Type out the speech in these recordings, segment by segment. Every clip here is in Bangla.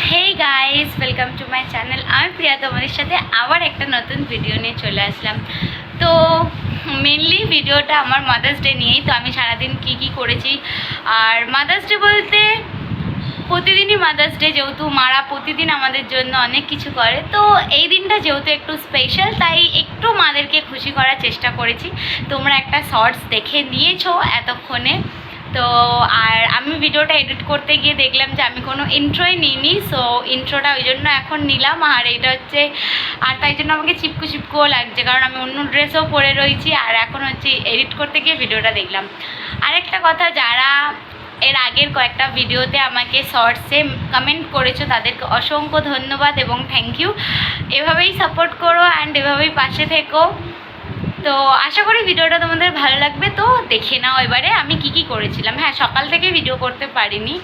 Hey guys, welcome to my channel. আমি প্রিয়া, তোমাদের সাথে আবার একটা নতুন ভিডিও নিয়ে চলে আসলাম। তো মেনলি ভিডিওটা আমার মাদার্স ডে নিয়েই। তো আমি সারাদিন কি করেছি, আর মাদার্স ডে বলতে প্রতিদিনই মাদার্স ডে, যেহেতু মারা প্রতিদিন আমাদের জন্য অনেক কিছু করে। তো এই দিনটা যেহেতু একটু স্পেশাল, তাই একটু মাদেরকে খুশি করার চেষ্টা করেছি। তোমরা একটা শর্টস দেখে নিয়েছো এতক্ষণে। তো আর আমি ভিডিওটা এডিট করতে গিয়ে দেখলাম যে আমি কোনো ইন্ট্রোই নিইনি। সো ইন্ট্রোটা ওই জন্য এখন নিলাম। আর এটা হচ্ছে, আর তাই জন্য আমাকে চিপকুও লাগছে, কারণ আমি অন্য ড্রেসও পরে রয়েছি। আর এখন হচ্ছে এডিট করতে গিয়ে ভিডিওটা দেখলাম। আরেকটা কথা, যারা এর আগের কয়েকটা ভিডিওতে আমাকে শর্টসে কমেন্ট করেছো, তাদেরকে অসংখ্য ধন্যবাদ এবং থ্যাংক ইউ। এভাবেই সাপোর্ট করো অ্যান্ড এভাবেই পাশে থেকো। তো আশা করি ভিডিওটা তোমাদের ভালো লাগবে। তো দেখে নাও এবারে আমি কি করেছিলাম। হ্যাঁ, সকাল থেকে ভিডিও করতে পারিনি,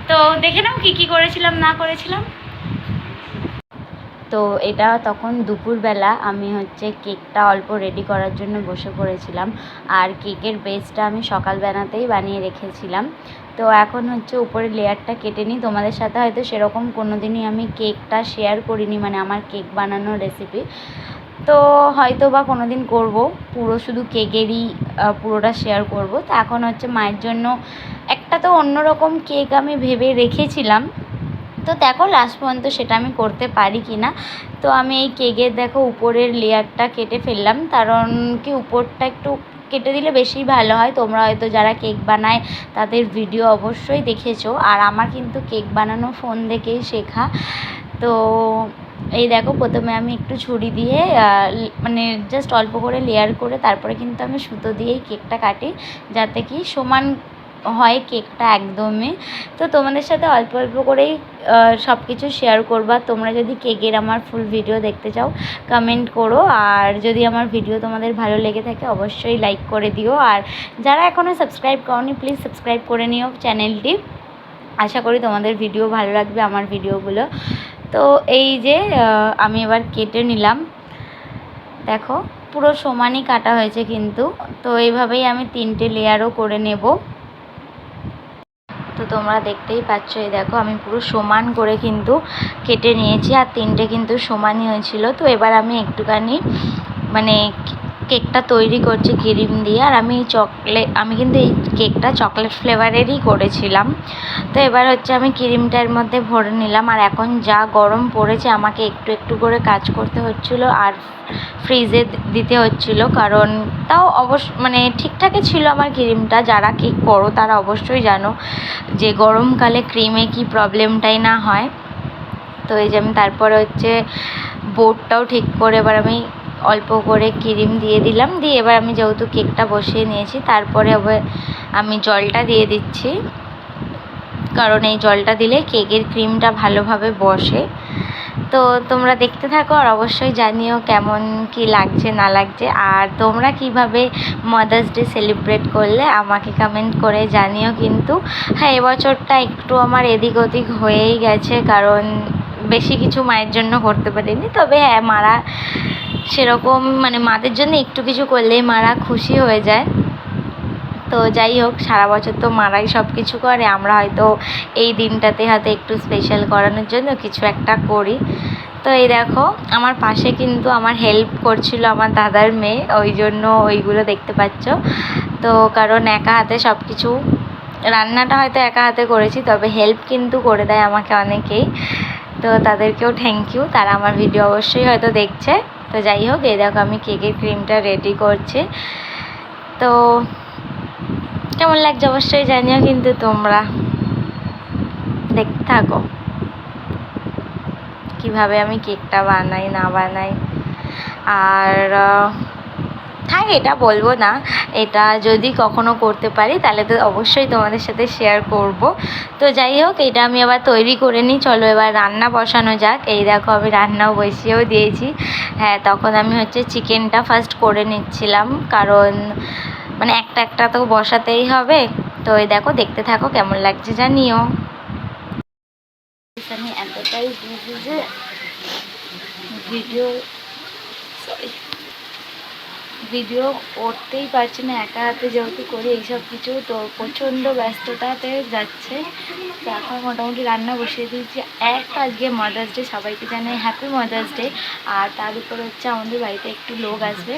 তো দেখে নাও কি করেছিলাম না করেছিলাম। তো এটা তখন দুপুরবেলা, আমি হচ্ছে কেকটা অল্প রেডি করার জন্য বসে পড়েছিলাম। আর কেকের বেসটা আমি সকালবেলাতেই বানিয়ে রেখেছিলাম। তো এখন হচ্ছে উপরে লেয়ারটা কেটে নিই। তোমাদের সাথে হয়তো সেরকম কোনো দিনই আমি কেকটা শেয়ার করিনি, মানে আমার কেক বানানোর রেসিপি। তো হয়তো বা কোনো দিন করবো, পুরো শুধু কেকেরই পুরোটা শেয়ার করব। তো এখন হচ্ছে মায়ের জন্য একটা তো অন্যরকম কেক আমি ভেবে রেখেছিলাম। তো দেখো লাস্ট পর্যন্ত সেটা আমি করতে পারি কি না। তো আমি এই কেকের দেখো উপরের লেয়ারটা কেটে ফেললাম, কারণ কি উপরটা একটু কেটে দিলে বেশি ভালো হয়। তোমরা হয়তো যারা কেক বানায় তাদের ভিডিও অবশ্যই দেখেছো, আর আমার কিন্তু কেক বানানো ফোন দেখেই শেখা। তো এই দেখো, প্রথমে আমি একটু ছুরি দিয়ে মানে জাস্ট অল্প করে লেয়ার করে তারপরে কিন্তু আমি সুতো দিয়েই কেকটা কাটি, যাতে কি সমান হয় কেকটা একদমই। তো তোমাদের সাথে অল্প অল্প করেই সব কিছু শেয়ার করবা। তোমরা যদি কেকের আমার ফুল ভিডিও দেখতে চাও কমেন্ট করো, আর যদি আমার ভিডিও তোমাদের ভালো লেগে থাকে অবশ্যই লাইক করে দিও। আর যারা এখনও সাবস্ক্রাইব করোনি প্লিজ সাবস্ক্রাইব করে নিও চ্যানেলটি। আশা করি তোমাদের ভিডিও ভালো লাগবে, আমার ভিডিওগুলো। তো এই যে আমি এবার কেটে নিলাম, দেখো পুরো সমানই কাটা হয়েছে কিন্তু। তো এইভাবেই আমি 3টে লেয়ারও করে নেব। তো তোমরা দেখতেই পাচ্ছ, এই দেখো আমি পুরো সমান করে কিন্তু কেটে নিয়েছি, আর 3টে কিন্তু সমানই হয়েছিল। তো এবার আমি একটুখানি মানে কেকটা তৈরি করছি ক্রিম দিয়ে। আর আমি কিন্তু এই কেকটা চকলেট ফ্লেভারেরই করেছিলাম। তো এবার হচ্ছে আমি ক্রিমটার মধ্যে ভরে নিলাম। আর এখন যা গরম পড়েছে, আমাকে একটু একটু করে কাজ করতে হচ্ছিল আর ফ্রিজে দিতে হচ্ছিল, কারণ তাও মানে ঠিকঠাকই ছিল আমার ক্রিমটা। যারা কেক করো তারা অবশ্যই জানো যে গরমকালে ক্রিমে কি প্রবলেমটাই না হয়। তো এই যে আমি তারপরে হচ্ছে বোর্ডটাও ঠিক করে এবার আমি অল্প করে ক্রিম দিয়ে দিলাম। দিয়ে এবার আমি যেহেতু কেকটা বসিয়ে নিয়েছি, তারপরে আমি জলটা দিয়ে দিচ্ছি, কারণ এই জলটা দিলে কেকের ক্রিমটা ভালোভাবে বসে। তো তোমরা দেখতে থাকো আর অবশ্যই জানিও কেমন কি লাগছে না লাগছে। আর তোমরা কিভাবে মাদার্স ডে সেলিব্রেট করলে আমাকে কমেন্ট করে জানিও কিন্তু। হ্যাঁ, এবছরটা একটু আমার এদিক ওদিক হয়েই গেছে, কারণ বেশি কিছু মায়ের জন্য করতে পারিনি। তবে হ্যাঁ, মারা সেরকম মানে মাদের জন্য একটু কিছু করলেই মারা খুশি হয়ে যায়। তো যাই হোক, সারা বছর তো মারাই সব কিছু করে, আমরা হয়তো এই দিনটাতে হয়তো একটু স্পেশাল করানোর জন্য কিছু একটা করি। তো এই দেখো, আমার পাশে কিন্তু আমার হেল্প করছিল আমার দাদার মেয়ে, ওই জন্য ওইগুলো দেখতে পাচ্ছ। তো কারণ একা হাতে সব কিছু, রান্নাটা হয়তো একা হাতে করেছি, তবে হেল্প কিন্তু করে দেয় আমাকে অনেকেই। তো তাদেরকেও থ্যাংক ইউ, তারা আমার ভিডিও অবশ্যই হয়তো দেখছে। তো যাই হোক, এই দেখো আমি কেকের ক্রিমটা রেডি করছি। তো কেমন লাগছে অবশ্যই জানিও কিন্তু তোমরা। দেখতে থাকো কিভাবে আমি কেকটা বানাই না বানাই। আর থাক, এটা বলবো না, এটা যদি কখনো করতে পারি তাহলে তো অবশ্যই তোমাদের সাথে শেয়ার করব। তো যাই হোক, এটা আমি আবার তৈরি করে নিই। চলো এবার রান্না বসানো যাক। এই দেখো আমি রান্নাও বসিয়েও দিয়েছি। হ্যাঁ, তখন আমি হচ্ছে চিকেনটা ফার্স্ট করে নিচ্ছিলাম, কারণ মানে একটা একটা তো বসাতেই হবে। তো এই দেখো, দেখতে থাকো কেমন লাগছে জানিও। আমি এতটাই বিজি যে ভিডিও, সরি, ভিডিও করতেই পারছি না, একা হাতে যেহেতু করি এইসব কিছু, তো প্রচণ্ড ব্যস্ততাতে যাচ্ছে। তো এখন মোটামুটি রান্না বসিয়ে দিয়েছি। আজকে মাদার্স ডে, সবাইকে জানাই হ্যাপি মাদার্স ডে। আর তার উপরে হচ্ছে আমাদের বাড়িতে একটু লোক আসবে,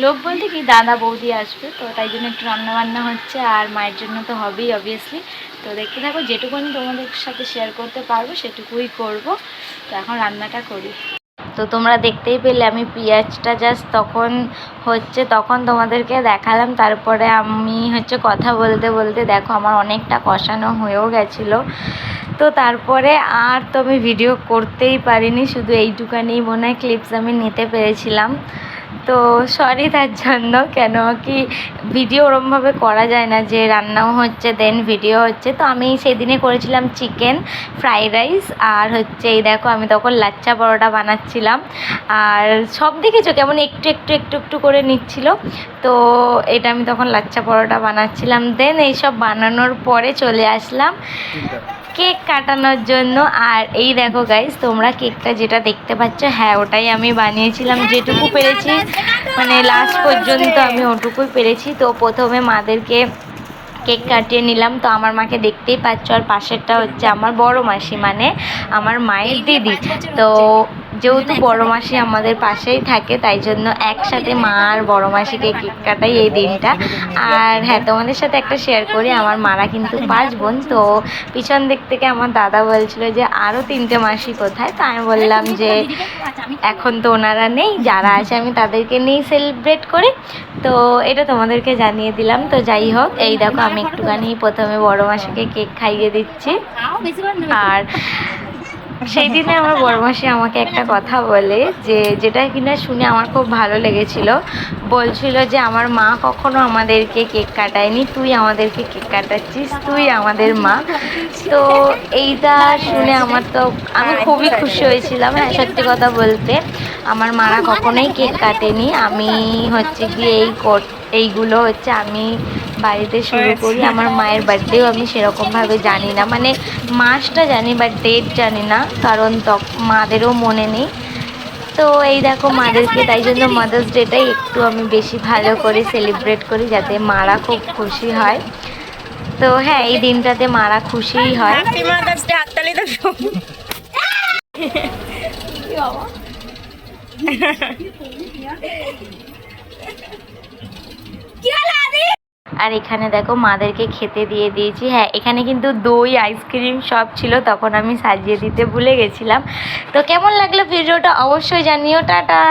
লোক বলতে কি দাদা বৌদি আসবে, তো তাই জন্য একটু রান্নাবান্না হচ্ছে। আর মায়ের জন্য তো হবেই অবভিয়াসলি। তো দেখতে থাকো, যেটুকুনি তোমাদের সাথে শেয়ার করতে পারবো সেটুকুই করব। তো এখন রান্নাটা করি। তো তোমরা দেখতেই পেলে আমি পেঁয়াজটা জাস্ট তখন তোমাদেরকে দেখালাম। তারপরে আমি কথা বলতে বলতে দেখো আমার অনেকটা কষানো হয়েও গেছিলো। তো তারপরে আর তো আমি ভিডিও করতেই পারিনি, শুধু এইটুকানি মনে হয় ক্লিপস আমি নিতে পেরেছিলাম। তো সরি তার জন্য, কেন কি ভিডিও ওরমভাবে করা যায় না যে রান্নাও হচ্ছে দেন ভিডিও হচ্ছে। তো আমি সেদিনে করেছিলাম চিকেন ফ্রাইড রাইস, আর এই দেখো আমি তখন লাচ্চা পরোটা বানাচ্ছিলাম। আর সব দেখেছো কেমন একটু একটু একটু একটু করে নিচ্ছিল। তো এটা আমি তখন লাচ্চা পরোটা বানাচ্ছিলাম। দেন এইসব বানানোর পরে চলে আসলাম কেক কাটানোর জন্য। আর এই দেখো গাইস, তোমরা কেকটা যেটা দেখতে পাচ্ছ, হ্যাঁ ওটাই আমি বানিয়েছিলাম, যেটুকু পেরেছি, মানে লাস্ট পর্যন্ত আমি ওটুকুই পেরেছি। তো প্রথমে মাদেরকে কেক কাটিয়ে নিলাম। তো আমার মাকে দেখতেই পাচ্ছ, আর পাশেরটা হচ্ছে আমার বড় মাসি, মানে আমার মায়ের দিদি। তো যেহেতু বড় মাসি আমাদের পাশেই থাকে, তাই জন্য একসাথে মা আর বড় মাসিকে কেক কাটাই এই দিনটা। আর হ্যাঁ, তোমাদের সাথে একটা শেয়ার করি, আমার মারা কিন্তু 5 বোন। তো পিছন দিক থেকে আমার দাদা বলছিল যে আরও 3টে মাসি কোথায়। তো আমি বললাম যে এখন তো ওনারা নেই, যারা আছে আমি তাদেরকে নিয়েই সেলিব্রেট করি। তো এটা তোমাদেরকে জানিয়ে দিলাম। তো যাই হোক, এই দেখো আমি একটুখানি প্রথমে বড় মাসিকে কেক খাইয়ে দিচ্ছি। আর সেই দিনে আমার বড় মাসি আমাকে একটা কথা বলে, যেটা কিনা শুনে আমার খুব ভালো লেগেছিল। বলছিল যে আমার মা কখনো আমাদেরকে কেক কাটায়নি, তুই আমাদেরকে কেক কাটাচ্ছিস, তুই আমাদের মা। তো এইটা শুনে আমি খুবই খুশি হয়েছিলাম। হ্যাঁ, সত্যি কথা বলতে আমার মারা কখনোই কেক কাটেনি। আমি গিয়ে এইগুলো আমি বাড়িতে শুরু করি। আমার মায়ের বার্থডেও আমি সেরকমভাবে জানি না, মানে মাসটা জানি বাট ডেট জানি না, কারণ মাদেরও মনে নেই। তো এই দেখো মাদেরকে, তাই জন্য মাদার্স ডেটাই একটু আমি বেশি ভালো করে সেলিব্রেট করি, যাতে মারা খুব খুশি হয়। তো হ্যাঁ, এই দিনটাতে মারা খুশিই হয়। আর এখানে দেখো মাদেরকে খেতে দিয়ে দিয়েছি। হ্যাঁ, এখানে কিন্তু দই আইসক্রিম সব ছিল, তখন আমি সাজিয়ে দিতে ভুলে গেছিলাম। তো কেমন লাগলো ভিডিওটা অবশ্যই জানিও। টাটা।